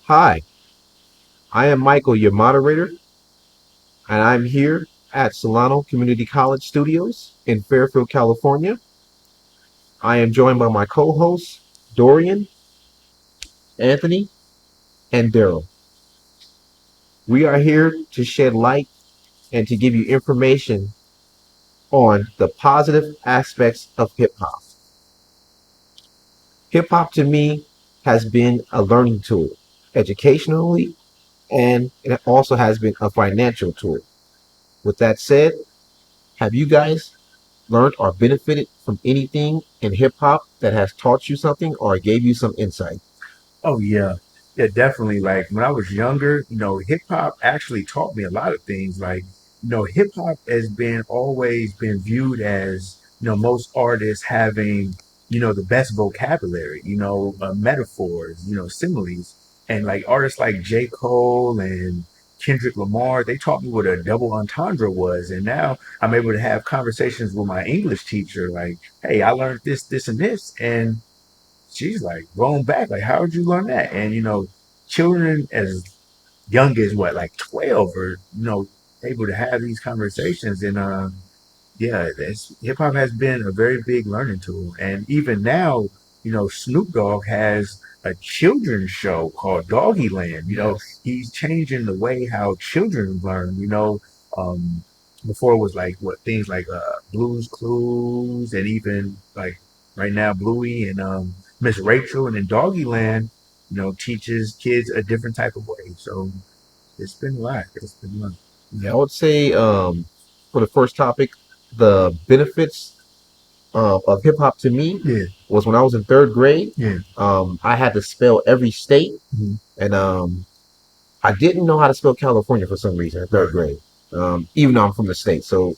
Hi, I am Michael, your moderator, and I'm here at Solano Community College Studios in Fairfield, California. I am joined by my co hosts, Dorian, Anthony, and Daryl. We are here to shed light and to give you information on the positive aspects of hip hop. Hip hop to me has been a learning tool, educationally, and it also has been a financial tool. With that said, have you guys learned or benefited from anything in hip hop that has taught you something or gave you some insight? Oh yeah. Yeah, definitely. Like when I was younger, hip hop actually taught me a lot of things. Like, hip hop has been always been viewed as, most artists having, the best vocabulary, metaphors, similes. And like artists like J. Cole and Kendrick Lamar, they taught me what a double entendre was. And now I'm able to have conversations with my English teacher, like, hey, I learned this, this, and this. And she's like blown back. Like, how did you learn that? And children as young as what, like 12, or able to have these conversations. And yeah, hip hop has been a very big learning tool. And even now, Snoop Dogg has a children's show called Doggy Land. Yes. He's changing the way how children learn. Um, before it was like what things like Blues Clues, and even like right now Bluey and Miss Rachel, and then Doggy Land, teaches kids a different type of way. So it's been a lot. It's been a lot. Yeah, I would say for the first topic, the benefits of hip hop to me Yeah, was when I was in third grade. yeah. I had to spell every state, Mhm. and I didn't know how to spell California for some reason in third Right. grade. Even though I'm from the state, so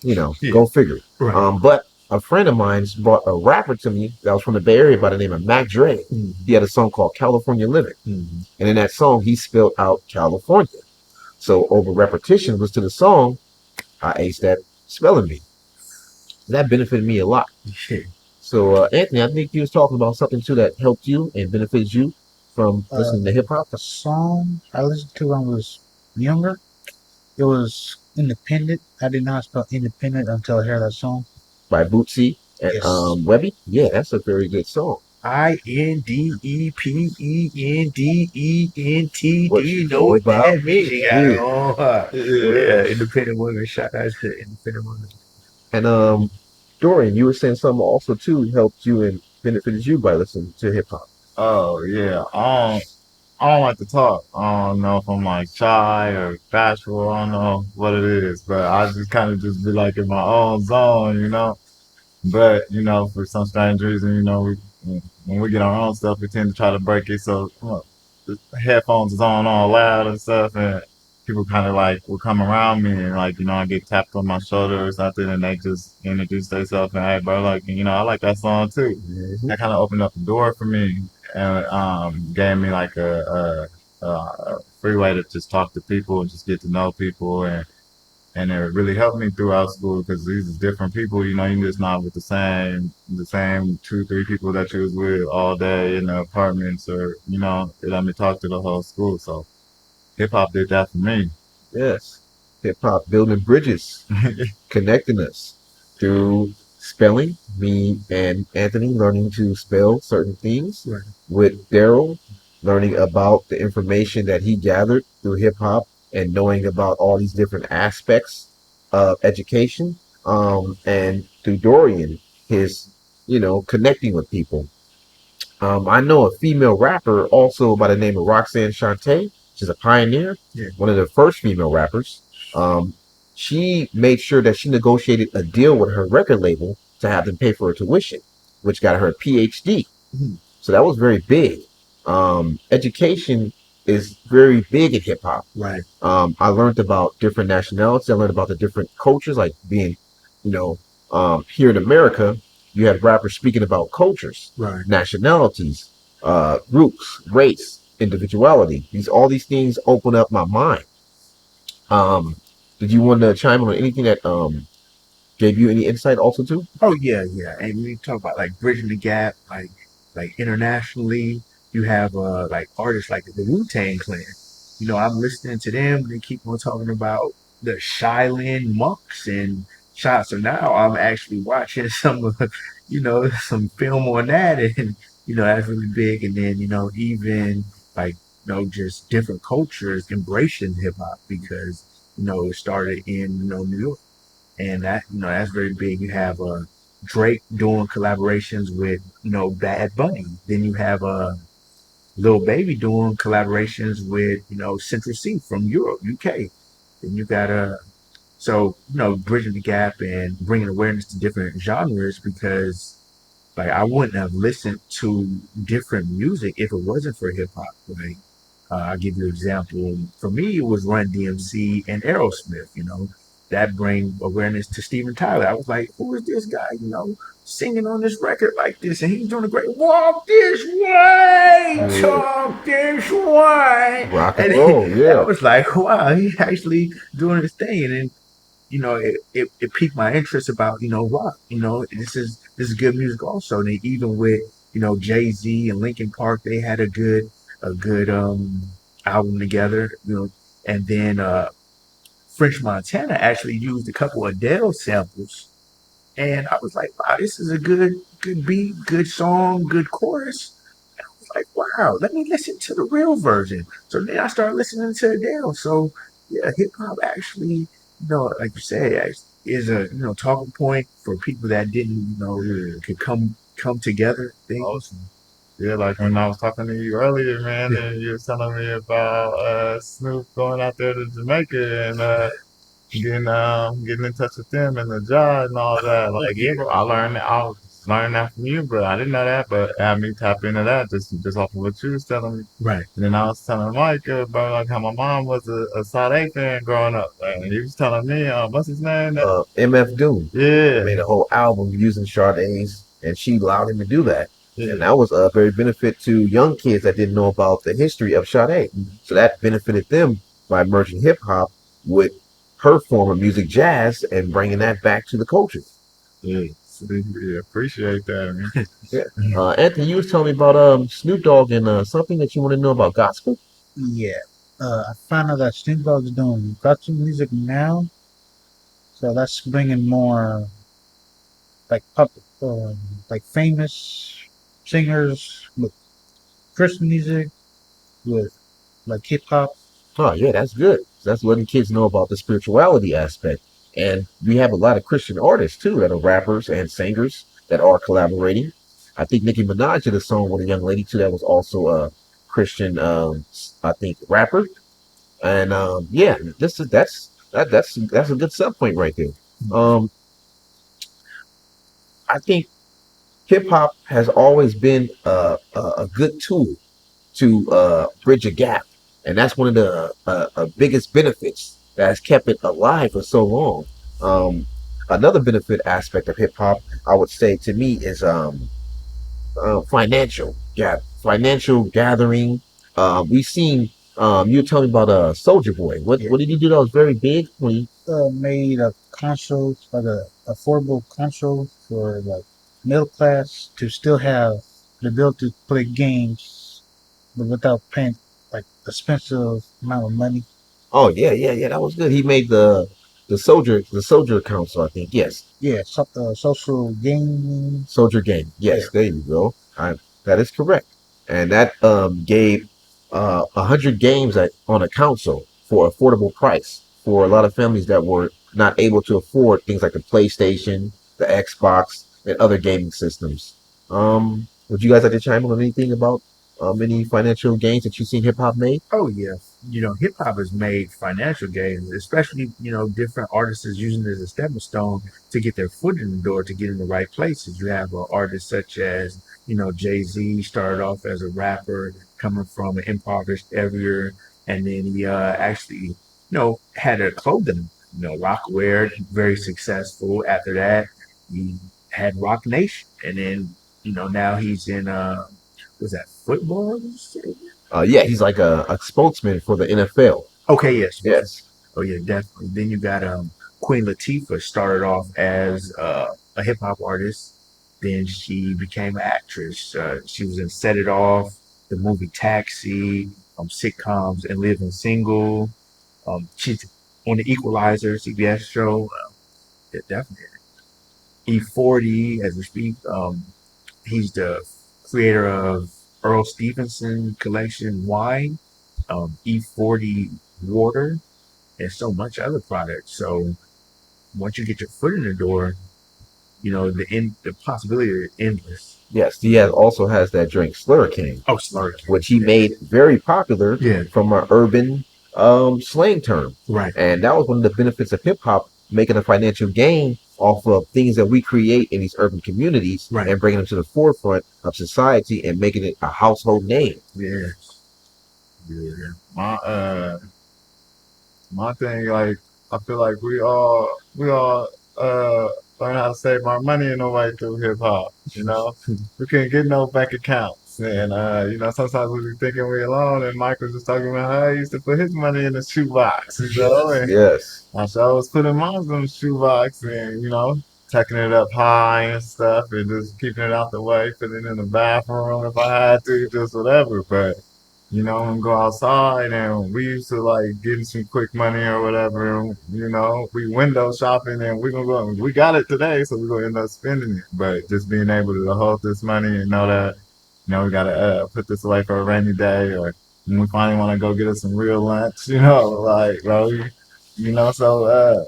Yeah. go figure. Right. But a friend of mine's brought a rapper to me that was from the Bay Area by the name of Mac Dre. He Mhm. had a song called California Living. Mhm. And in that song, he spelled out California. So over repetition was to the song, I aced that spelling bee. That benefited me a lot. Yeah. So Anthony, I think you was talking about something too that helped you and benefited you from listening to hip hop The song I listened to when I was younger, it was Independent. I did not spell independent until I heard that song. by Bootsy and Yes. Webby. Yeah, that's a very good song. Independent. Do What you you know know what about that means? me? You got it Yeah. on her. Yeah, independent women. Shout out to independent women. And Dorian, you were saying something also too helped you and benefited you by listening to hip hop. Oh yeah. I don't like to talk. I don't know if I'm like shy or bashful. I don't know what it is, but I just kind of just be like in my own zone. But for some strange reason, when we get our own stuff, we tend to try to break it. So the headphones is on all loud and stuff, and people kind of like will come around me and like I get tapped on my shoulder or something, and they just introduce themselves and hey, bro, like I like that song too. Hmm. That kind of opened up the door for me and gave me like a free way to just talk to people and just get to know people and it really helped me throughout school because these are different people. You're just not with the same two, three people that you was with all day in the apartments, or it let me talk to the whole school. So hip hop did that for me. Yes. Hip hop building bridges, connecting us through spelling. Me and Anthony learning to spell certain things, Right. with Daryl learning about the information that he gathered through hip hop and knowing about all these different aspects of education. And through Dorian, his, connecting with people. I know a female rapper also by the name of Roxanne Shante. She's a pioneer, Yeah. one of the first female rappers. Um, she made sure that she negotiated a deal with her record label to have them pay for her tuition, which got her a PhD. Mhm. So that was very big. Education is very big in hip hop. Right. I learned about different nationalities. I learned about the different cultures, like being, you know, here in America, you had rappers speaking about cultures, Right. nationalities, groups, race, individuality. All these things open up my mind. Um, did you want to chime in on anything that gave you any insight also too? Oh yeah, yeah. And we talk about like bridging the gap, like internationally. you have like artists like the Wu-Tang Clan. I'm listening to them. They keep on talking about the Shaolin monks and shot. So now I'm actually watching some of, some film on that, and that's really big. And then even like just different cultures embracing hip hop because it started in New York, and that's very big. You have Drake doing collaborations with Bad Bunny. Then you have Lil Baby doing collaborations with Central C from Europe, UK. Then you got so bridging the gap and bringing awareness to different genres because like I wouldn't have listened to different music if it wasn't for hip hop. Like I'll give you an example. For me, it was Run DMC and Aerosmith. That bring awareness to Steven Tyler. I was like, who is this guy? Singing on this record like this, and he's doing a great walk this way, Yeah. talk this way, Rock and and roll, I yeah. was like, wow, he's actually doing his thing, and then it piqued my interest about rock. This is good music also. And even with Jay Z and Linkin Park, they had a good album together. And then French Montana actually used a couple of Adele samples, and I was like, wow, this is a good beat, good song, good chorus. Like, wow, let me listen to the real version. So then I started listening to Adele. So yeah, hip hop actually, like you said, is a talking point for people that didn't could come together. Things. Awesome. Yeah, like when I was talking to you earlier, man, Yeah. and you were telling me about Snoop going out there to Jamaica and getting in touch with them and the job and all that. Like, yeah, I learned that from you, but I didn't know that. But had me tap into that just off of what you was telling me. Right. And then I was telling Mike about like how my mom was a Sade fan growing up, and he was telling me, what's his name? MF Doom Yeah, made a whole album using Sade's, and she allowed him to do that. yeah, And that was a very benefit to young kids that didn't know about the history of Sade. So that benefited them by merging hip hop with her form of music, jazz, and bringing that back to the culture. yeah. So, yeah, appreciate that, man. Yeah. Anthony, you was telling me about Snoop Dogg and something that you want to know about gospel. Yeah. I found out that Snoop Dogg's doing gospel music now, so that's bringing more like pop, like famous singers with Christian music, with like hip hop. Oh yeah, that's good. That's letting kids know about the spirituality aspect. And we have a lot of Christian artists too that are rappers and singers that are collaborating. I think Nicki Minaj did a song with a young lady too that was also a Christian, I think, rapper. And yeah, that's a good sub point right there. Um, I think hip hop has always been a good tool to bridge a gap, and that's one of the biggest benefits that has kept it alive for so long. Um, Another benefit aspect of hip hop, I would say, to me, is financial. Yeah, financial gathering. We've seen. You were telling me about Soldier Boy. What Yeah. what did he do that was very big? When he, Made a console, like a affordable console for like middle class to still have the ability to play games, but without paying like expensive amount of money. oh yeah, yeah, yeah, that was good. He made the Soldier Council, I think. Yes, Yeah, social gaming. Soldier Game. Yeah, Yes, there you go. That is correct. And that gave 100 games on a console for affordable price for a lot of families that were not able to afford things like the PlayStation, the Xbox, and other gaming systems. Would you guys like to chime in on anything about any financial gains that you've seen hip hop made? Oh yeah, hip hop has made financial gains, especially different artists is using it as a stepping stone to get their foot in the door to get in the right places. You have artists such as Jay Z started off as a rapper coming from an impoverished area, and then he actually had a clothing Rockwear, very successful. After that, he had Rock Nation, and then now he's in was that football? Yeah, he's like a spokesman for the NFL. Okay, yes. Yes. Oh yeah, definitely. Then you got Queen Latifah started off as a hip hop artist. Then she became an actress. She was in Set It Off. the movie Taxi, sitcoms, and Living Single. She's on the Equalizer CBS show. Yeah, definitely. E40 as we speak. He's the creator of Earl Stevenson Collection Wine, E40 Water, and so much other products. So once you get your foot in the door, the possibility is endless. Yes, he also has that drink Slurricane, Oh, Slurry. which he made very popular Yeah, from an urban slang term. right, And that was one of the benefits of hip hop, making a financial gain off of things that we create in these urban communities right. and bringing them to the forefront of society and making it a household name. Yeah, yeah, My my thing, like, I feel like we all learn how to save our money in a way through hip hop. You know, we couldn't get no bank accounts, and sometimes we be thinking we're alone. And Michael just talking about how he used to put his money in the shoebox. And Yes. I sure was putting mine in the shoebox, and tucking it up high and stuff, and just keeping it out the way, putting it in the bathroom if I had to, just whatever. But and go outside, and we used to like getting some quick money or whatever. And, we window shopping, and we got it today, so we're gonna end up spending it. But just being able to hold this money and know that, we gotta put this away for a rainy day, or when we finally want to go get us some real lunch, like bro, So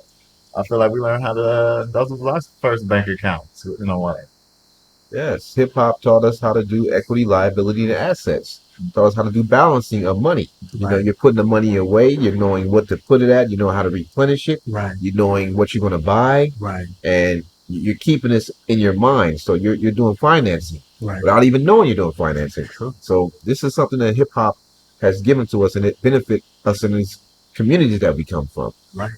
I feel like we learned how to. Those was our first bank accounts in a way. Yes, hip hop taught us how to do equity, liability, and assets. Taught us how to do balancing of money. right, You're putting the money away. You're knowing what to put it at. You know how to replenish it. right, You're knowing what you're going to buy, right, and you're keeping this in your mind. So you're doing financing right. without even knowing you're doing financing. True. So this is something that hip hop has given to us, and it benefit us in these communities that we come from. Right.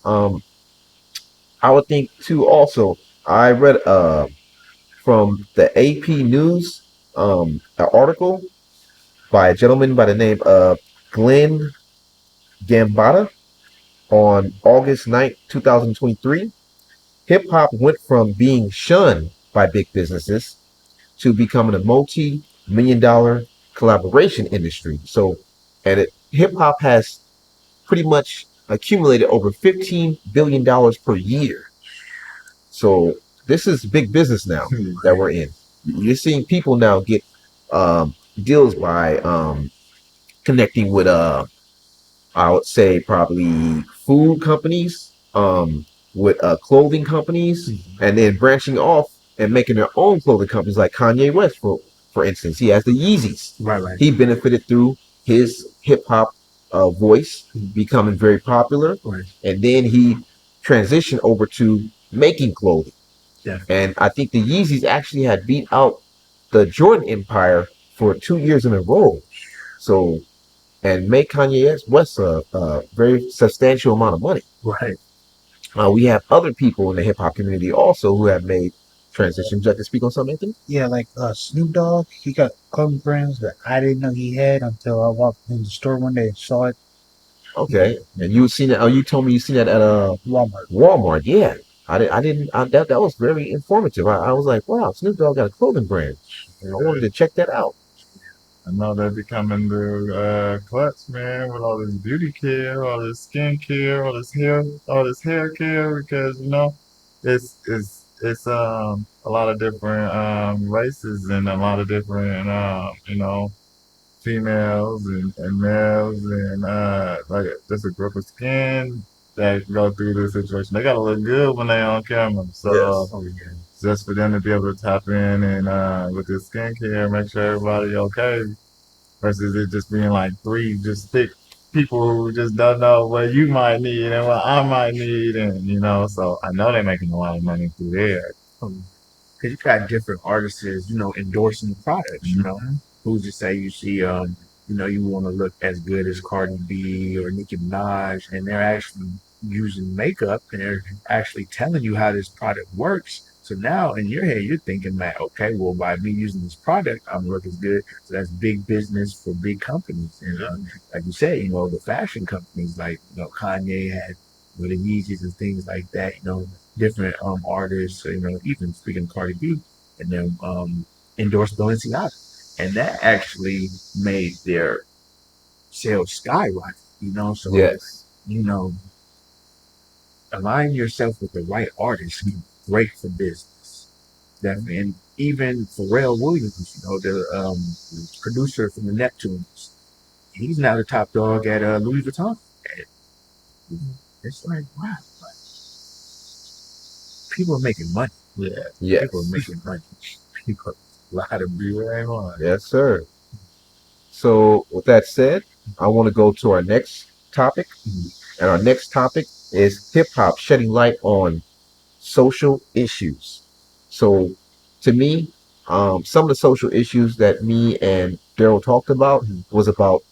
I would think too. Also, I read from the AP News, an article by a gentleman by the name of Glenn Gambetta on August 9th, 2023. Hip hop went from being shunned by big businesses to becoming a multi-million dollar collaboration industry. So, hip hop has pretty much accumulated over $15 billion per year. So this is big business now that we're in. You're seeing people now get deals by connecting with I would say probably food companies, with clothing companies, and then branching off and making their own clothing companies like Kanye West for instance. He has the Yeezys. Right, right. He benefited through his hip hop voice becoming very popular, Right. and then he transitioned over to making clothing. Yeah. And I think the Yeezys actually had beat out the Jordan Empire for 2 years in a row. So, and make Kanye West a very substantial amount of money. Right. We have other people in the hip hop community also who have made transitions. Would you like to speak on something, Anthony? Yeah, like Snoop Dogg, he got clothing brands that I didn't know he had until I walked in the store one day and saw it. Okay. And you seen it? Oh, you told me you seen that at Walmart. Walmart. Yeah. I didn't. That was very informative. I was like, wow, Snoop Dogg got a clothing brand. I wanted to check that out. I know they're becoming the clutch, man, with all this beauty care, all this skin care, all this hair care, because it's a lot of different races and a lot of different females and males and like just a group of skin that go through this situation. They gotta look good when they on camera. So Yes. Oh, yeah. just for them to be able to tap in and with this skincare, make sure everybody okay, versus it just being like three just thick people who just don't know what you might need and what I might need, and so I know they're making a lot of money through there. Because you got different artists, endorsing the products. Who's to say you see, you want to look as good as Cardi B or Nicki Minaj, and they're actually using makeup and they're actually telling you how this product works. So now in your head, you're thinking that, okay, well, by me using this product, I'm looking good. So that's big business for big companies. And like you said, the fashion companies like, Kanye had with the Yeezys and things like that, different artists, even speaking of Cardi B, and then endorse Balenciaga. and that actually made their sales skyrocket. So Yes. you know, align yourself with the right artist can be great for business. Definitely. And even Pharrell Williams, the producer from the Neptunes, he's now the top dog at Louis Vuitton. And it's like, wow, like, people are making money. Yeah. People are Yes. making money. People, a lot of You people. ain't lying. Yes, sir. So, with that said, I want to go to our next topic. And our next topic is hip hop shedding light on social issues. So, to me, some of the social issues that me and Daryl talked about was about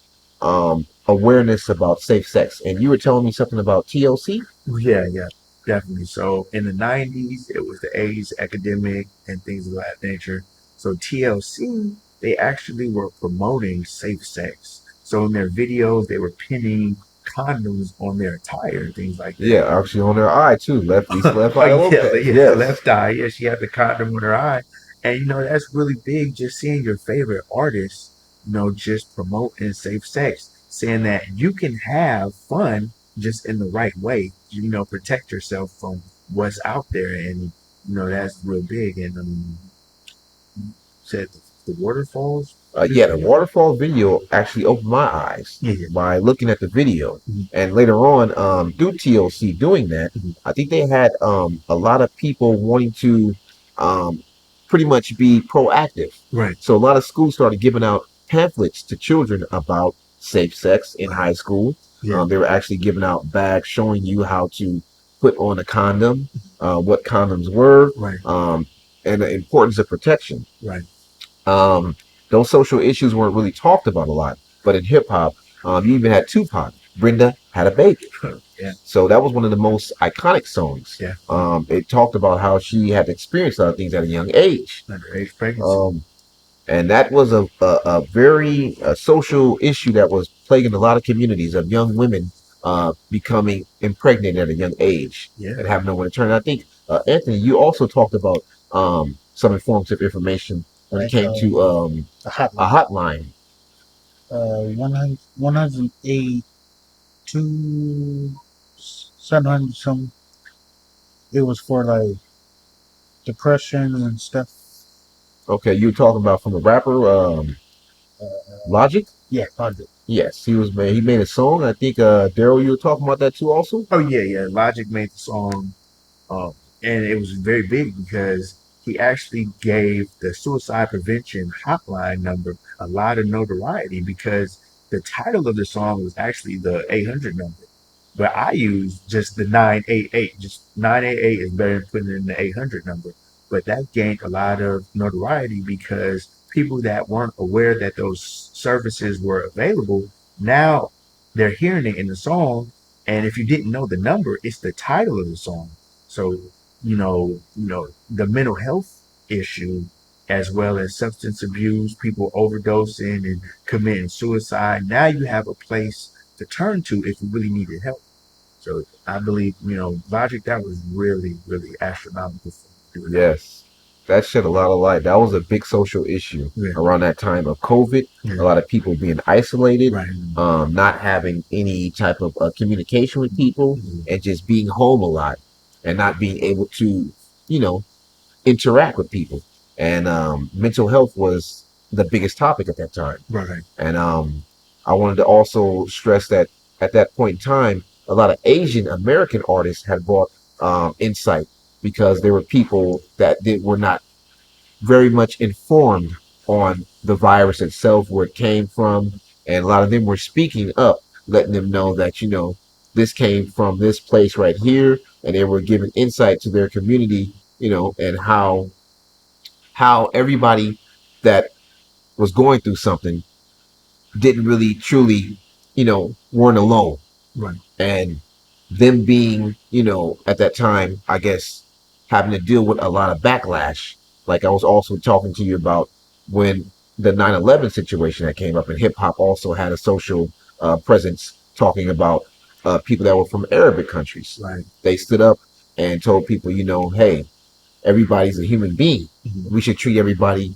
awareness about safe sex. And you were telling me something about TLC? Yeah, yeah, definitely. So in the 90s, it was the AIDS epidemic and things of that nature. So TLC, they actually were promoting safe sex. So in their videos, they were pinning condoms on their attire and things like that. Yeah, actually on their eye too. Left, east, left Oh eye, yeah, okay. yeah, the Yes. left eye. Yeah, she had the condom on her eye, and that's really big. Just seeing your favorite artist, just promoting safe sex, saying that you can have fun just in the right way. Protect yourself from what's out there, and that's real big. And said the waterfalls. Yeah, the waterfall video actually opened my eyes Yeah, yeah. by looking at the video. Mhm. And later on, through TLC doing that, Mhm. I think they had a lot of people wanting to um, pretty much be proactive. Right, So a lot of schools started giving out pamphlets to children about safe sex in right. high school. Yeah, They were actually giving out bags showing you how to put on a condom, what condoms were, right, and the importance of protection. right. Um, those social issues weren't really talked about a lot, but in hip hop, you even had Tupac. Brenda had a baby, Yeah, so that was one of the most iconic songs. yeah. It talked about how she had experienced a lot of things at a young age, Underage pregnancy. um, and that was a very social issue that was plaguing a lot of communities of young women becoming impregnated at a young age Yeah. and having nowhere to turn. I think Anthony, you also talked about some informative information when it Like came to a a hotline. hotline. 108 to 700 some. It was for like depression and stuff. Okay, you were talking about from the rapper Logic. Yeah, Logic. Yes, he made a song. I think Daryl, you were talking about that too, also. Oh yeah, yeah. Logic made the song, um, and it was very big because he actually gave the suicide prevention hotline number a lot of notoriety because the title of the song was actually the 800 number, but I use just the 988. Just 988 is better than putting in the 800 number. But that gained a lot of notoriety because people that weren't aware that those services were available now they're hearing it in the song, and if you didn't know the number, it's the title of the song. So, the mental health issue as well as substance abuse, people overdosing and committing suicide. Now you have a place to turn to if you really needed help. So I believe, Logic, that was really, really astronomical for doing that. Yes, that shed a lot of light. That was a big social issue Yeah. around that time of COVID. Yeah. A lot of people being isolated, Right. not having any type of communication with people, Mhm. and just being home a lot and not being able to, you know, interact with people. And mental health was the biggest topic at that time. Right. And I wanted to also stress that at that point in time, a lot of Asian American artists had brought insight because there were people that were not very much informed on the virus itself, where it came from, and a lot of them were speaking up, letting them know that this came from this place right here, and they were giving insight to their community, and how everybody that was going through something didn't really truly, weren't alone. Right. And them being, at that time, I guess, having to deal with a lot of backlash. Like I was also talking to you about when the 9/11 situation that came up, and hip hop also had a social presence talking about people that were from Arabic countries. Right. They stood up and told people, hey, everybody's a human being. Mhm. We should treat everybody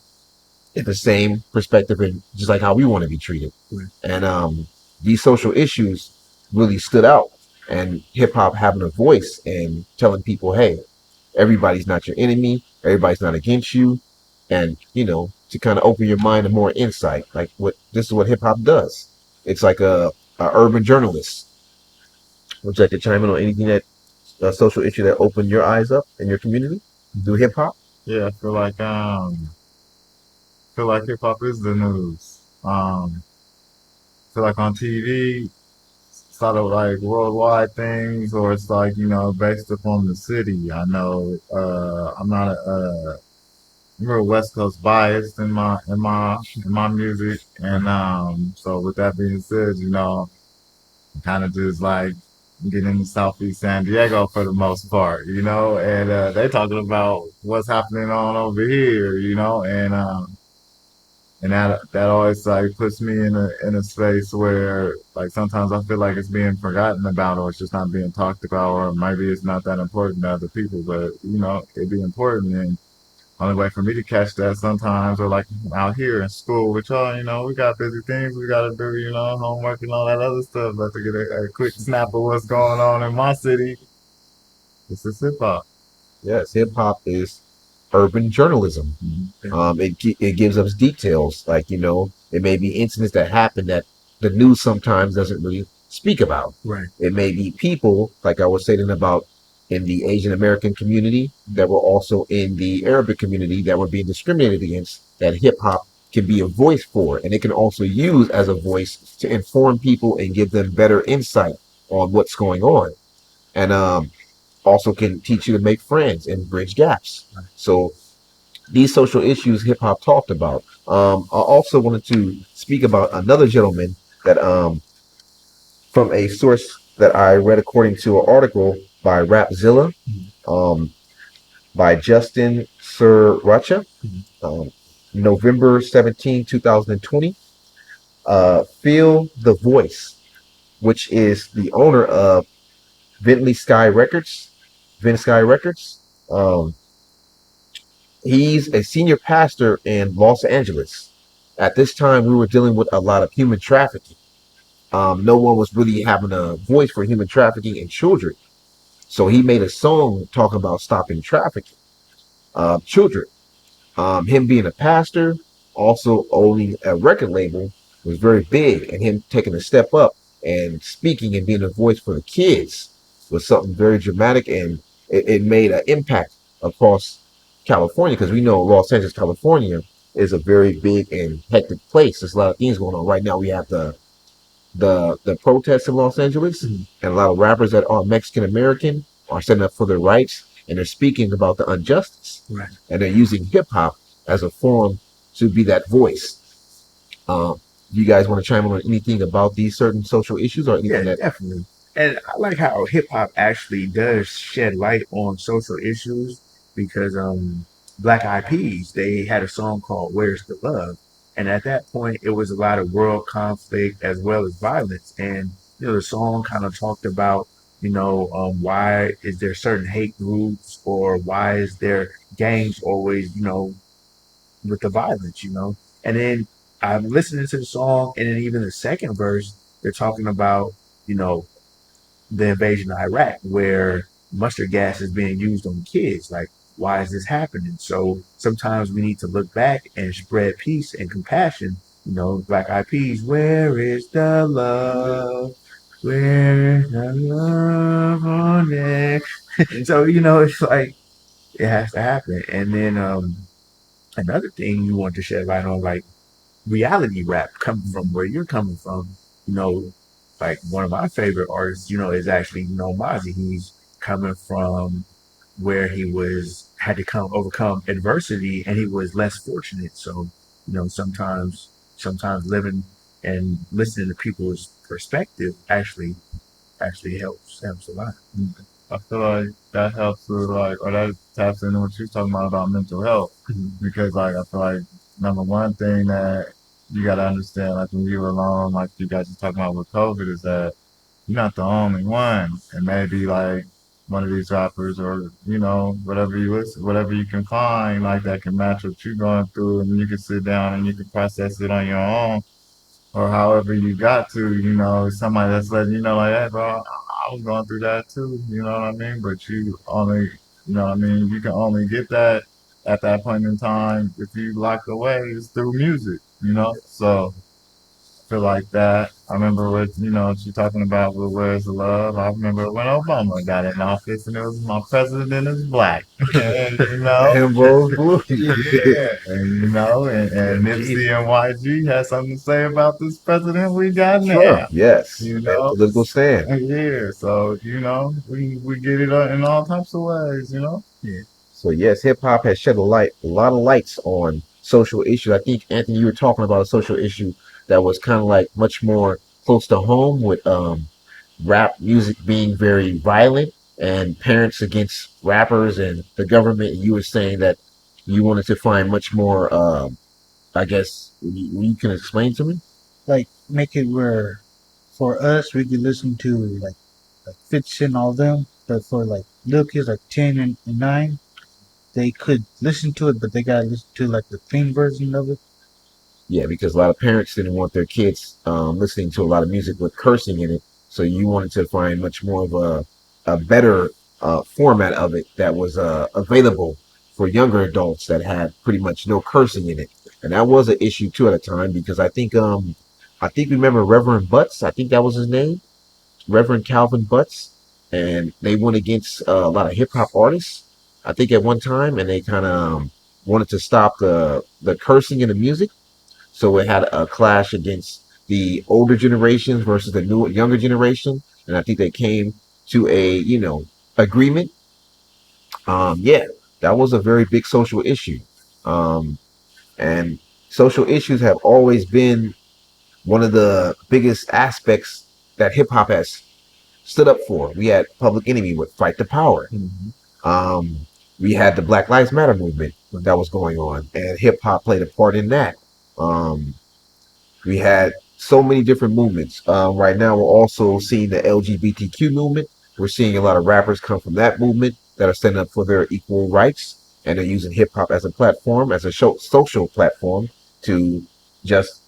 in the same perspective and just like how we want to be treated. Right. And these social issues really stood out. And hip hop having a voice and telling people, hey, everybody's not your enemy, everybody's not against you, and to kind of open your mind to more insight. Like what this is what hip hop does. It's like a urban journalist. Would you like to chime in on anything that a social issue that opened your eyes up in your community through hip hop? Yeah, feel like hip hop is the news. Feel like on TV, sort of like worldwide things, or it's like based upon the city. I know I'm not I'm real West Coast biased in my music, and so with that being said, kind of just like getting into Southeast San Diego for the most part, and they talking about what's happening on over here, and that always like puts me in a space where like sometimes I feel like it's being forgotten about or it's just not being talked about or maybe it's not that important to other people, but it'd be important and only way for me to catch that sometimes or like out here in school with y'all, we got busy things we gotta do, homework and all that other stuff, but to get a quick snap of what's going on in my city, this is hip hop. Yes, hip hop is urban journalism. It gives us details, like it may be incidents that happen that the news sometimes doesn't really speak about. Right. It may be people, like I was saying about in the Asian American community that were also in the Arabic community that were being discriminated against. That hip hop can be a voice for, and it can also use as a voice to inform people and give them better insight on what's going on. And also can teach you to make friends and bridge gaps. So these social issues hip hop talked about. I also wanted to speak about another gentleman that from a source that I read according to an article by Rapzilla, um, by Justin Sriracha, um, November 17, 2020. Feel the Voice, which is the owner of Bentley Sky Records, Vin Sky Records. Um, he's a senior pastor in Los Angeles. At this time, we were dealing with a lot of human trafficking. No one was really having a voice for human trafficking in children. So he made a song talking about stopping trafficking children. Him being a pastor, also owning a record label, was very big, and him taking a step up and speaking and being a voice for the kids was something very dramatic, and it made an impact across California because we know Los Angeles, California, is a very big and hectic place. There's a lot of things going on right now. We have the protests in Los Angeles, and a lot of rappers that are Mexican American are standing up for their rights, and they're speaking about the injustice, Right. and they're using hip hop as a form to be that voice. You guys want to chime in on anything about these certain social issues or Yeah, anything that? definitely. And I like how hip hop actually does shed light on social issues because Black Eyed Peas, they had a song called Where's the Love? And at that point it was a lot of world conflict as well as violence. And the song kind of talked about, why is there certain hate groups or why is there gangs always, with the violence. And then I'm listening to the song, and then even the second verse, they're talking about, you know, the invasion of Iraq, where mustard gas is being used on kids. Like, why is this happening? So sometimes we need to look back and spread peace and compassion. Black Eyed Peas, where is the love? Where is the love on it? So, it's like it has to happen. And then another thing you want to shed light on, like reality rap coming from where you're coming from, you know, like one of my favorite artists, is actually, Mozzie. He's coming from where he had to come overcome adversity and he was less fortunate. So, sometimes living and listening to people's perspective actually helps a lot. I feel like that helps with like, or that taps into what you're talking about mental health. Because like, I feel like number one thing that you got to understand, like when you're alone, like you guys are talking about with COVID, is that you're not the only one. And maybe like, you know, you got to understand, like, when you're alone, like you guys are talking about with COVID, is that you're not the only one. And maybe like, you know, one of these rappers, or whatever you listen, whatever you can find like that can match what you're going through, and you can sit down and you can process it on your own, or however you got to, somebody that's letting you know, like, hey, bro, I was going through that too, you know what I mean? But you only, you can only get that at that point in time if you locked away is through music, So I feel like that. I remember what, what you're talking about with Where's the Love. I remember when Obama got in office and it was my president is black. And, And Rose Blue. yeah, and Nipsey and YG had something to say about this president we got Trump, now. yes, You and know, political stand. yeah. So we get it in all types of ways. Yeah. So yes, hip hop has shed a lot of lights on social issues. I think Anthony, you were talking about a social issue that was kind of like much more close to home with rap music being very violent and parents against rappers and the government. You were saying that you wanted to find much more. I guess you can explain to me. Like make it where for us we could listen to like Fitz and all them, but for like little kids like 10 and 9, they could listen to it, but they gotta listen to like the clean version of it. Yeah, because a lot of parents didn't want their kids listening to a lot of music with cursing in it. So you wanted to find much more of a better format of it that was available for younger adults that had pretty much no cursing in it. And that was an issue too at a time because I think remember Reverend Butts. I think that was his name, Reverend Calvin Butts, and they went against a lot of hip hop artists. I think at one time, and they kind of wanted to stop the cursing in the music, so it had a clash against the older generations versus the new younger generation, and I think they came to a agreement. Yeah, that was a very big social issue, um, and social issues have always been one of the biggest aspects that hip hop has stood up for. We had Public Enemy with Fight the Power. Mm-hmm. Um, we had the Black Lives Matter movement that was going on, and hip hop played a part in that. Um, We had so many different movements. Right now, we're also seeing the LGBTQ movement. We're seeing a lot of rappers come from that movement that are standing up for their equal rights, and they're using hip hop as a platform, as a social platform to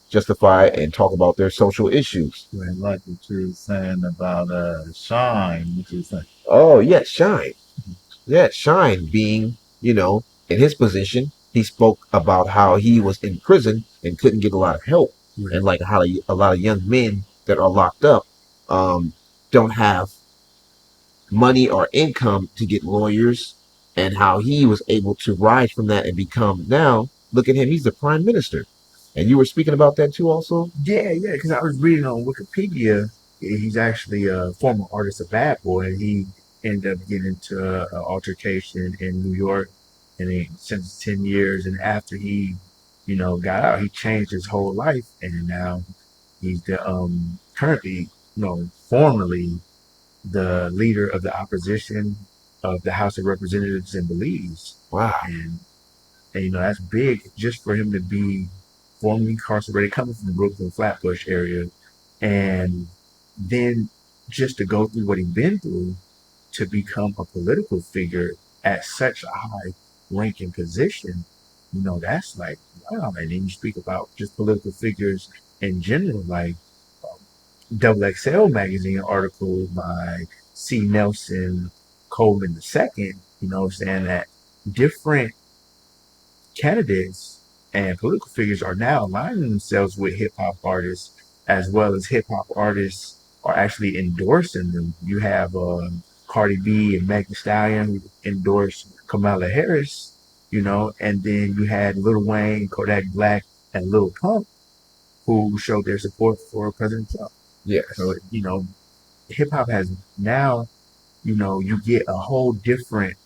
justify and talk about their social issues. And like what you were saying about Shine, what you saying? Oh, yes, Shine. Yeah, Shine being, in his position, he spoke about how he was in prison and couldn't get a lot of help, Right. and like how a lot of young men that are locked up um, don't have money or income to get lawyers, and how he was able to rise from that and become now. Look at him; he's the prime minister. And you were speaking about that too, also. Yeah. Because I was reading on Wikipedia, he's actually a former artist of Bad Boy. He ended up getting into an altercation in New York, and he sentenced 10 years. And after he, got out, he changed his whole life, and now he's the currently, formerly the leader of the opposition of the House of Representatives in Belize, Wow. and that's big just for him to be formerly incarcerated, coming from the Brooklyn Flatbush area, and then just to go through what he's been through to become a political figure at such a high ranking position, that's like wow. And then you speak about just political figures in general, like Double XL magazine article by C. Nelson Coleman II, saying that different candidates and political figures are now aligning themselves with hip hop artists, as well as hip hop artists are actually endorsing them. You have Cardi B and Meg Thee Stallion who endorsed Kamala Harris, and then you had Lil Wayne, Kodak Black, and Lil Pump who showed their support for President Trump. Yes. So, hip hop has now, you get a whole different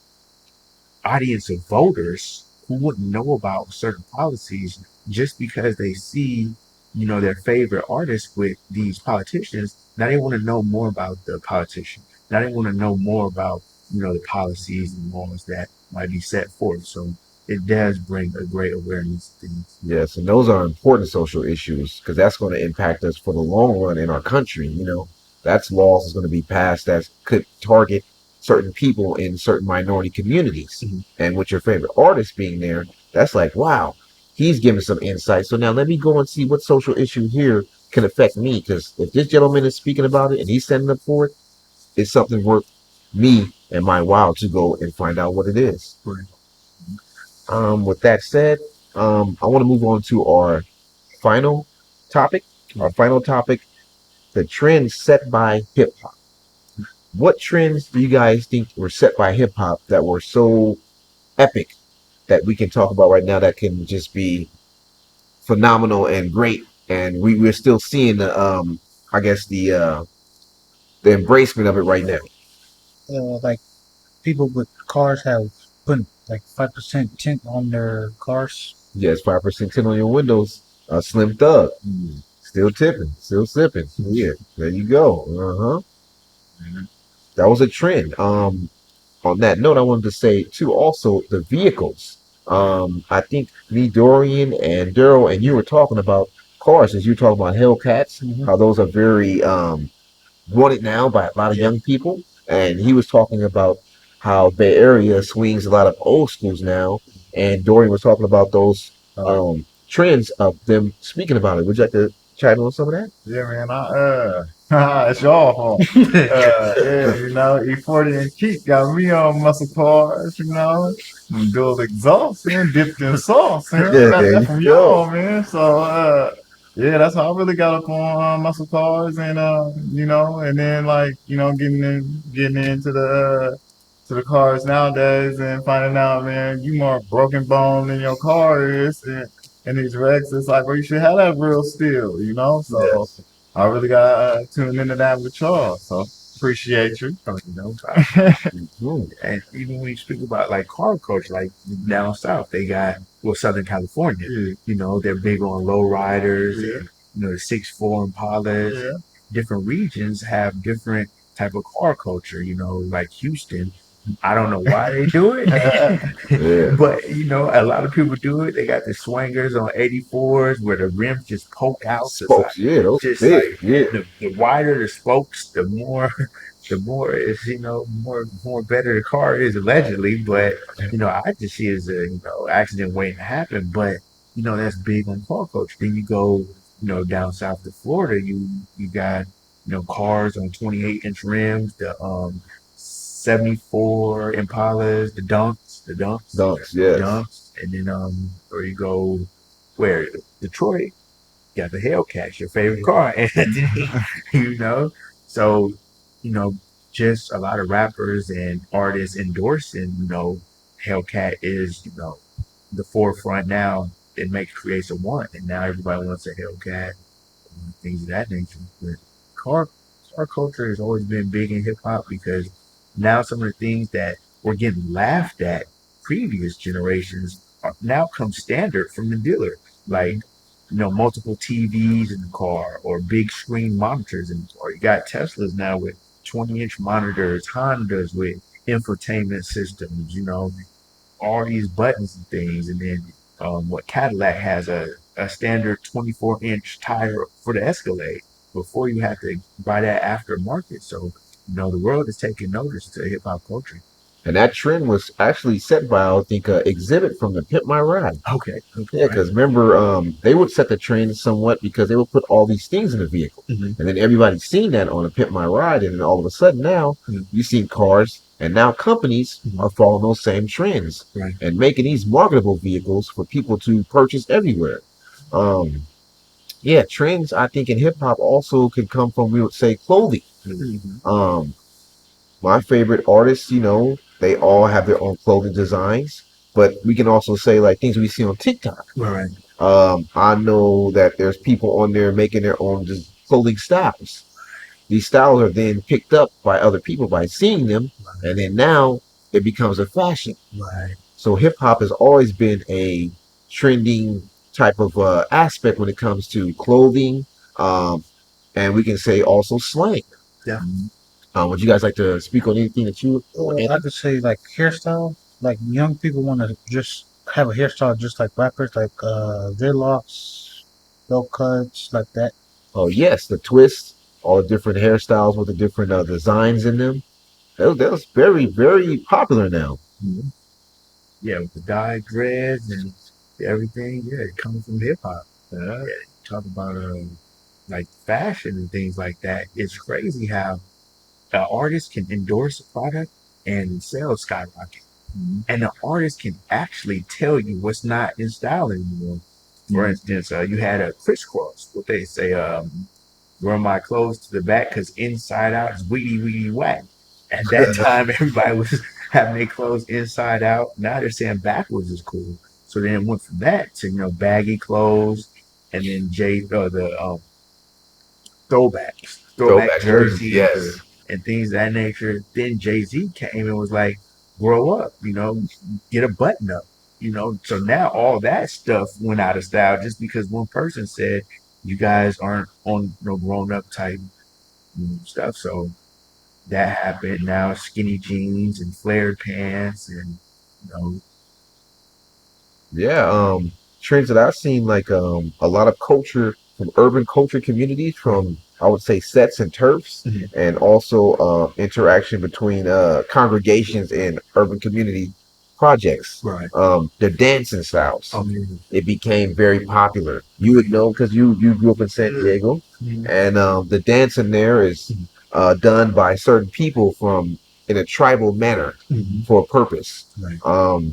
audience of voters who wouldn't know about certain policies just because they see, their favorite artists with these politicians. Now they want to know more about the politician. Now they want to know more about, the policies and laws that might be set forth. So it does bring a great awareness to things. Yes, and those are important social issues because that's going to impact us for the long run in our country. That's laws is going to be passed that could target certain people in certain minority communities. Mhm. And with your favorite artist being there, that's like, wow, he's giving some insight. So now let me go and see what social issue here can affect me. Because if this gentleman is speaking about it and he's standing up for it, it's something worth me and my while to go and find out what it is. Right. With that said, I want to move on to our final topic. Our final topic, the trends set by hip hop. What trends do you guys think were set by hip hop that were so epic that we can talk about right now that can just be phenomenal and great? And we're still seeing I guess the embracement of it right now. Like people with cars have put like 5% tint on their cars. Yes, 5% tint on your windows. Slim Thug, Mm. still tipping, still sipping. Yeah, there you go. Uh-huh. Mhm. That was a trend. On that note, I wanted to say too, also the vehicles. I think me, Dorian, and Daryl, and you were talking about cars, as you were talking about Hellcats, Mhm. how those are very wanted now by a lot of Yeah. young people. And he was talking about how Bay Area swings a lot of old schools now. And Dorian was talking about those trends of them speaking about it. Would you like to chime in on some of that? Yeah, man. It's your fault. Yeah, you know, E40 and Keith got me on muscle cars, you know. Dual exhaust, man, dipped in sauce, man. Yeah, Got there that you from go. y'all, man. So, yeah, that's how I really got up on muscle cars, and you know, and then like, you know, getting into the cars nowadays, and finding out, man, you more broken bone than your car is, and these wrecks, it's like, well, you should have that real steel, you know. So Yes. I really got tuned into that with y'all. So appreciate you. Oh, you know, Mhm. and even when you speak about like car culture, like down south, they got well, Southern California. Yeah. You know, they're big on low riders Yeah. and you know the 6'4" Impalas. Yeah. Different regions have different type of car culture. You know, like Houston. I don't know why they do it, Yeah. but you know, a lot of people do it. They got the swingers on 84s where the rims just poke out. It's like Spokes, yeah, those just big, like yeah. the wider the spokes, the more it's more better the car is allegedly. But you know, I just see it as a accident waiting to happen. But you know, that's big on car culture. Then you go down south to Florida, you got cars on 28-inch rims, the 74 Impalas, Dunks, the yes. dunks, and then or you go where Detroit got the Hellcat, your favorite car, Anthony. you know, so you know, just a lot of rappers and artists endorsing, Hellcat is, the forefront now. It makes creates a want, and now everybody wants a Hellcat, and things of that nature. But car car culture has always been big in hip hop because now some of the things that were getting laughed at previous generations are now come standard from the dealer. Like multiple TVs in the car or big screen monitors in the car. You got Teslas now with 20-inch monitors, Hondas with infotainment systems, all these buttons and things. And then what Cadillac has a standard 24-inch tire for the Escalade before you have to buy that aftermarket. So, the world is taking notice to hip hop culture. And that trend was actually set by, I think, Exhibit from the Pimp My Ride. Okay. Yeah, Right. because remember, they would set the trend somewhat because they would put all these things in the vehicle. Mhm. And then everybody's seen that on a Pimp My Ride. And then all of a sudden now, Mhm. you see cars, and now companies Mhm. are following those same trends Right. and making these marketable vehicles for people to purchase everywhere. Um, yeah, trends, I think, in hip hop also could come from, we would say, clothing. Mhm. Um, my favorite artists, they all have their own clothing designs, but we can also say like things we see on TikTok. Right. I know that there's people on there making their own clothing styles. These styles are then picked up by other people by seeing them, and then now it becomes a fashion. Right. So hip hop has always been a trending type of aspect when it comes to clothing, um, and we can say also slang. Yeah. Would you guys like to speak on anything that you? I could say like hairstyle. Like young people want to just have a hairstyle just like rappers, like dreadlocks, low cuts, like that. Oh yes, the twists, all the different hairstyles with the different designs in them. That was very, very popular now. Mhm. Yeah, with the dyed dreads and everything. Yeah, it comes from hip hop. Yeah. Yeah, talk about like fashion and things like that. It's crazy how an artist can endorse a product and sales skyrocket, Mhm. and the artist can actually tell you what's not in style anymore. For Mhm. instance, you had a crisscross. What they say, run my clothes to the back because inside out is weedy weedy whack. At that time, everybody was having their clothes inside out. Now they're saying backwards is cool. So then it went from that to baggy clothes, and then the throwback Throwback jerseys, jerseys yes. and things of that nature. Then Jay Z came and was like, grow up, get a button up, So now all that stuff went out of style just because one person said you guys aren't on no grown up type stuff. So that happened. Now skinny jeans and flared pants and you know, Yeah, trends that I've seen like a lot of culture from urban culture communities from I would say sets and turfs Mhm. and also interaction between congregations and urban community projects. Right. The dancing styles. Okay. It became very popular. You would know because you grew up in San Diego, Mhm. and the dancing there is done by certain people from in a tribal manner Mhm. for a purpose. Right.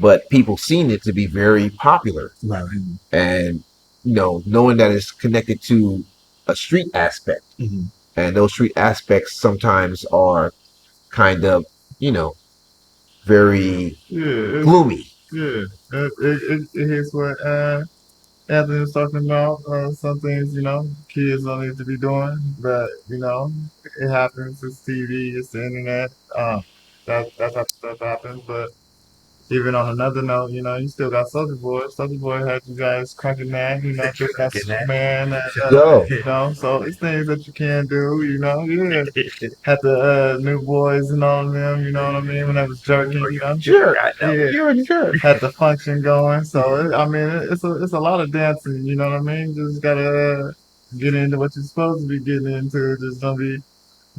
But people seen it to be very popular, Right. and knowing that it's connected to a street aspect, Mhm. and those street aspects sometimes are kind of you know very Yeah. gloomy. Yeah. It hits what Anthony was talking about. Some things, kids don't need to be doing, but it happens. It's TV, it's the internet. That type of stuff happens. But even on another note, you still got Soldier Boy. Soldier Boy had you guys cracking that, tripping that Getting that. Superman, Yo, so it's things that you can do, yeah. Had the new boys and all of them, you know what I mean, when I was jerking, jerk, I know. yeah, you're a jerk. had the function going. So I mean, it's a lot of dancing. You know what I mean? Just gotta get into what you're supposed to be getting into. Just don't be,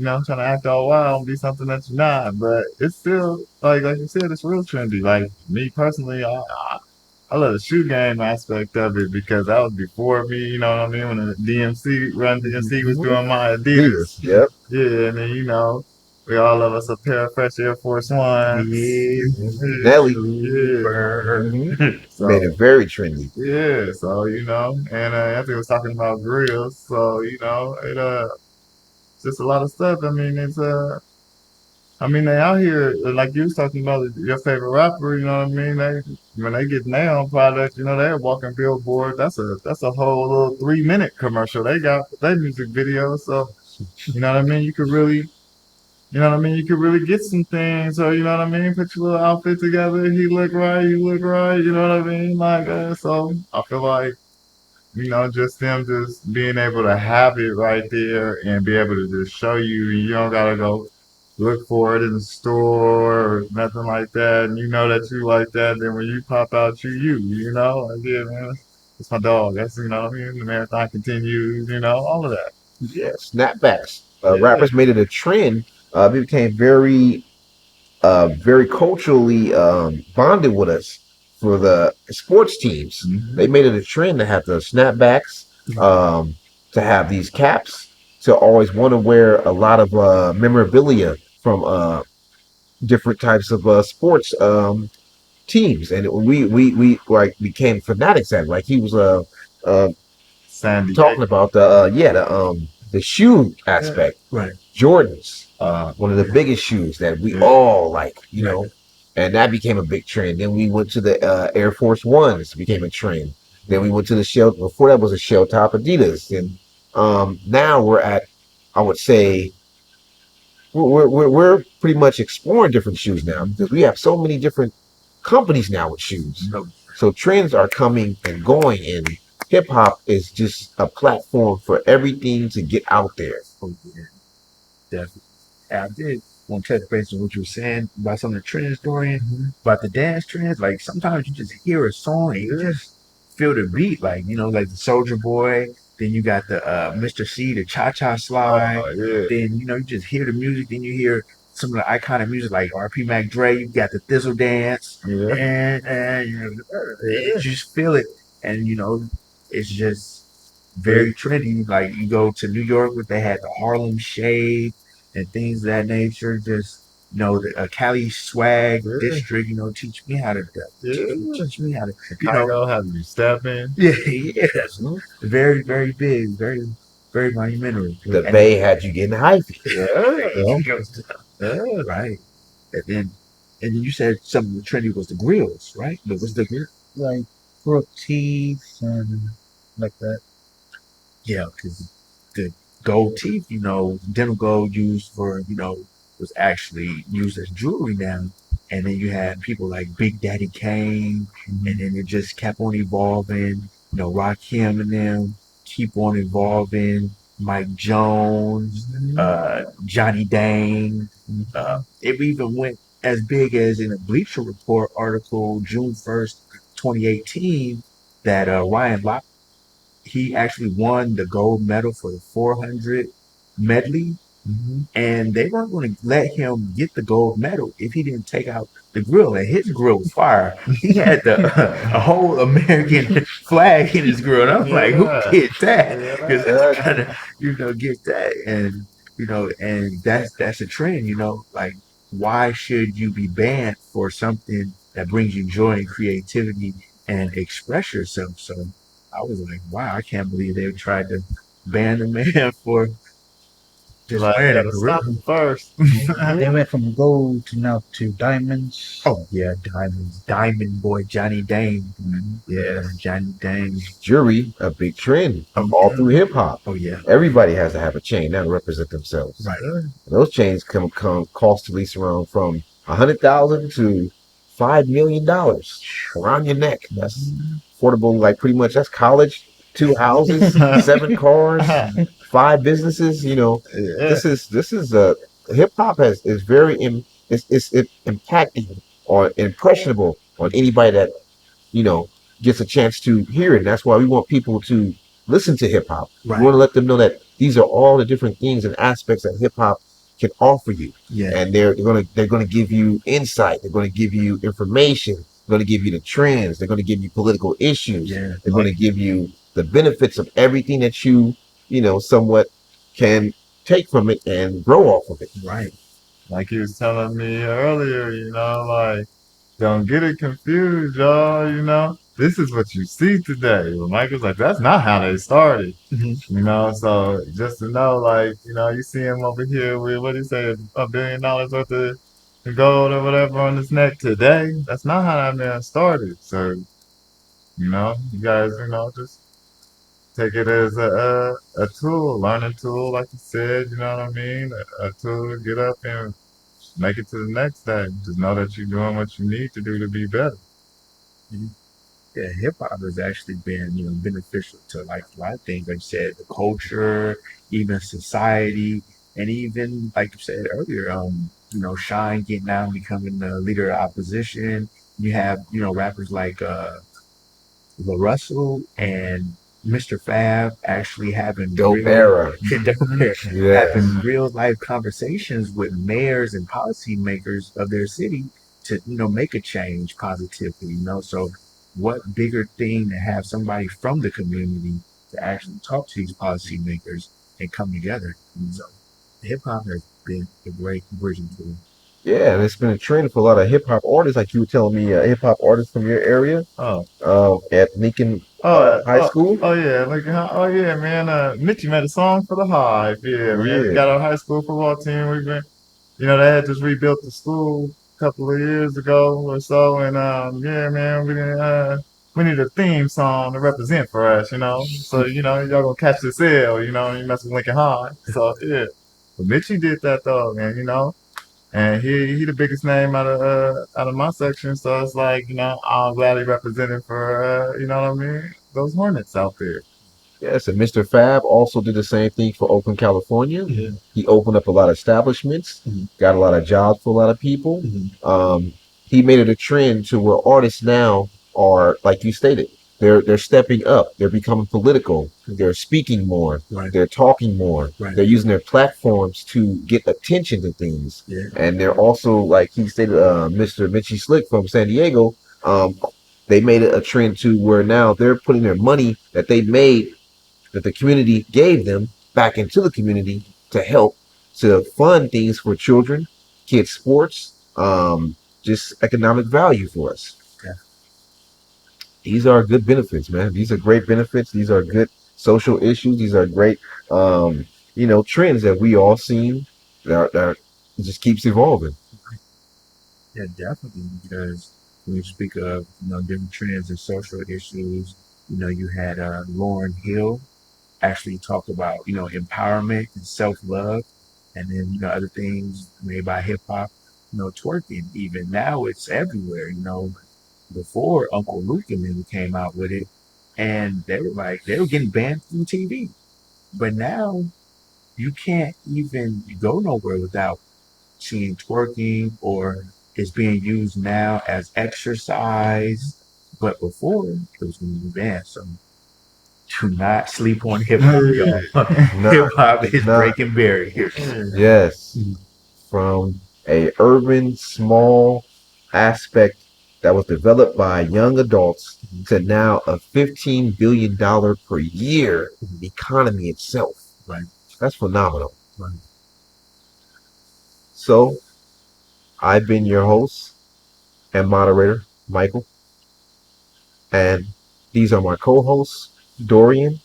trying to act all wild and be something that you're not. But it's still like you said, it's real trendy. Like me personally, I love the shoe game aspect of it because that was before me. You know what I mean? When the DMC was doing my Adidas, Adidas. yep. Yeah, and then we all love us a pair of fresh Air Force Ones. Yeah, Nelly. super. Hmm. Made So it very trendy. yeah, so and Anthony was talking about grills, so it's just a lot of stuff. I mean, they out here like you was talking about your favorite rapper. You know what I mean? They when they get their own product, they're walking billboard. That's a whole little 3 minute commercial they got for their music video. So you know what I mean? You could really. You know what I mean? You could really get some things. So, you know what I mean? Put your little outfit together. He look right. You look right. You know what I mean? Like, so I feel like, just them just being able to have it right there and be able to just show you. You don't got to go look for it in the store or nothing like that. And you know that you like that. Then when you pop out, like, yeah, man, it's my dog. That's, you know what I mean? The marathon continues, all of that. Yeah, snapbacks. Yeah. Rappers made it a trend. It became very culturally bonded with us for the sports teams. They made it a trend to have the snapbacks, to have these caps, to always want to wear a lot of memorabilia from different types of sports teams, and we like became fanatics at it. Like he was uh San talking Diego. about the shoe Yeah. aspect. Right. Jordans, one of the biggest shoes that we Yeah. all like, Right. and that became a big trend. Then we went to the Air Force Ones, became a trend. Then we went to the shell. Before that was a shell top Adidas, and now we're at, I would say, we're pretty much exploring different shoes now because we have so many different companies now with shoes. No, So trends are coming and going, and hip hop is just a platform for everything to get out there. oh, yeah, definitely. And I did want to touch base on what you were saying about some of the trends, Dorian, about the dance trends. Like sometimes you just hear a song and you Yeah. just feel the beat, like like the Soldier Boy. Then you got the Mr. C, the Cha Cha Slide. Oh yeah. Then you just hear the music. Then you hear some of the iconic music like R.P. Mac Dre. You got the Thizzle Dance, Yeah. and you just feel it, and it's just very trendy. Like you go to New York, where they had the Harlem Shake and things of that nature. Just the Cali Swag Yeah. District. Teach me how to Yeah. teach me how to. Chicago has you stepping. Yeah, yes, very very big, very very monumental. The And Bay had you getting hypey. Yeah. right, and then you said something trendy was the grills, right? But what's the grill? Like crook teeth and like that. Yeah, because the gold teeth, dental gold used for, was actually used as jewelry now. And then you had people like Big Daddy Kane, and then it just kept on evolving. Rakim and them keep on evolving. Mike Jones, Johnny Dane. It even went as big as in a Bleacher Report article, June 1st, 2018, that Ryan Lochte he actually won the gold medal for the 400 medley, and they weren't going to let him get the gold medal if he didn't take out the grill. And his grill was fire. He had a whole American flag in his grill. And I was like, who Yeah. did that? Because Yeah. I'm trying to, get that, and and that's a trend. Like why should you be banned for something that brings you joy and creativity and express yourself? So I was like, wow, I can't believe they tried to ban the man for just Like, wearing a gotta stop gorilla. him first. They went from gold to now to diamonds. Oh yeah, Diamond Boy Johnny Dane. Yeah, Johnny Dane. Jewelry, a big trend Oh, all yeah. through hip hop. Oh yeah, Everybody has to have a chain now to represent themselves. right. Those chains come cost at least around from $100,000 to $5 million around your neck. That's affordable. Like pretty much that's college, 2 houses, 7 cars, 5 businesses. Yeah. This is hip hop is very it's impacting or impressionable on anybody that you know gets a chance to hear it. And that's why we want people to listen to hip hop. We want Right. to let them know that these are all the different things and aspects that hip hop can offer you, Yeah. and they're gonna give you insight. They're gonna give you information. They're gonna give you the trends. They're gonna give you political issues. Yeah. They're gonna give you the benefits of everything that somewhat can take from it and grow off of it. Right. Like he was telling me earlier, like, don't get it confused, y'all. This is what you see today. Well, Michael's like, that's not how they started, So just to know, like, you see him over here with, what do you say, $1 billion worth of gold or whatever on his neck today. That's not how that man started. So, you guys, just take it as a tool, learning tool, like you said, you know what I mean? A tool to get up and make it to the next day. Just know that you're doing what you need to do to be better. Yeah, hip hop has actually been, beneficial to like a lot of things. Like you said, the culture, even society, and even like you said earlier, Shine getting out and becoming the leader of opposition. You have, rappers like La Russell and Mr. Fab actually having Dope real, era. Yeah. having real life conversations with mayors and policymakers of their city to make a change positively. So what bigger thing to have somebody from the community to actually talk to these policymakers and come together. And so hip hop has been a great bridging tool. Yeah, and it's been a trend for a lot of hip hop artists, like you were telling me, hip hop artists from your area, Oh, at Lincoln oh, High oh, School. oh yeah, like, oh yeah, man. Mitchie made a song for the Hive. Yeah, man. We Yeah. got our high school football team. We've been, they had just rebuilt the school a couple of years ago or so, and yeah, man, we need a theme song to represent for us. So y'all gonna catch the sale, you mess with Lincoln High. So yeah, but Mitchie did that though, man. And he the biggest name out of my section, so it's like, I'm glad he represented for you know what I mean, those Hornets out there. Yes, and Mr. Fab also did the same thing for Oakland, California. Yeah. He opened up a lot of establishments, got a lot of jobs for a lot of people. He made it a trend to where artists now are, like you stated, they're stepping up. They're becoming political. They're speaking more. Right. They're talking more. Right. They're using their platforms to get attention to things. Yeah. And they're also, like he stated, Mr. Mitchie Slick from San Diego. They made it a trend to where now they're putting their money that they made, that the community gave them, back into the community to help to fund things for children, kids sports, just economic value for us. Yeah. These are good benefits, man. These are great benefits. These are good social issues. These are great, trends that we all seen that it just keeps evolving. Yeah, definitely. Because when you speak of different trends and social issues, you had Lauryn Hill actually talk about empowerment and self love, and then other things made by hip hop. Twerking even now it's everywhere. Before Uncle Luke and them came out with it, and they were getting banned from TV, but now you can't even go nowhere without seeing twerking, or it's being used now as exercise. But before it was going to be banned. So do not sleep on hip hop, y'all. Hip hop is breaking barriers. Yes, from a urban small aspect that was developed by young adults to now a $15 billion per year economy itself. Right. That's phenomenal. Right. So, I've been your host and moderator, Michael. And these are my co-hosts, Dorian,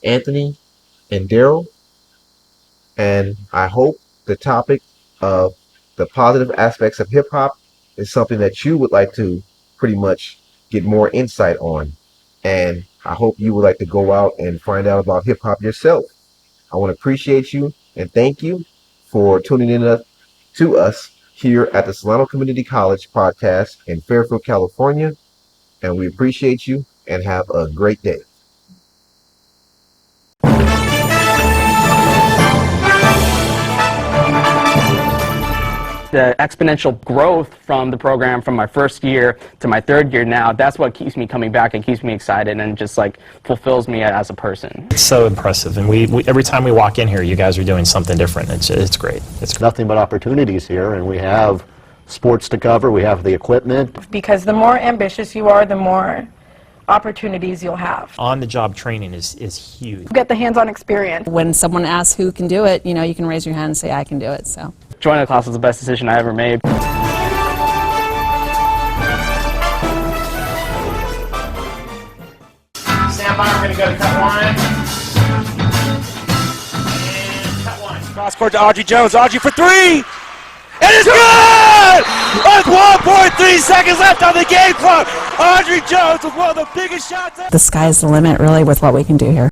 Anthony, and Daryl. And I hope the topic of the positive aspects of hip hop is something that you would like to pretty much get more insight on. And I hope you would like to go out and find out about hip hop yourself. I want to appreciate you and thank you for tuning in to us here at the Solano Community College podcast in Fairfield, California. And we appreciate you and have a great day. The exponential growth from the program from my first year to my third year now, that's what keeps me coming back and keeps me excited and just like fulfills me as a person. It's so impressive, and we every time we walk in here, you guys are doing something different. It's great. It's nothing but opportunities here, and we have sports to cover, we have the equipment. Because the more ambitious you are, the more opportunities you'll have. On-the-job training is huge. Get the hands-on experience. When someone asks who can do it, you can raise your hand and say, I can do it. So joining the class was the best decision I ever made. Stand by, we're going to go to cut one. And cut one. Cross court to Audrey Jones. Audrey for three. It is good! With 1.3 seconds left on the game clock, Audrey Jones with one of the biggest shots. the sky's the limit, really, with what we can do here.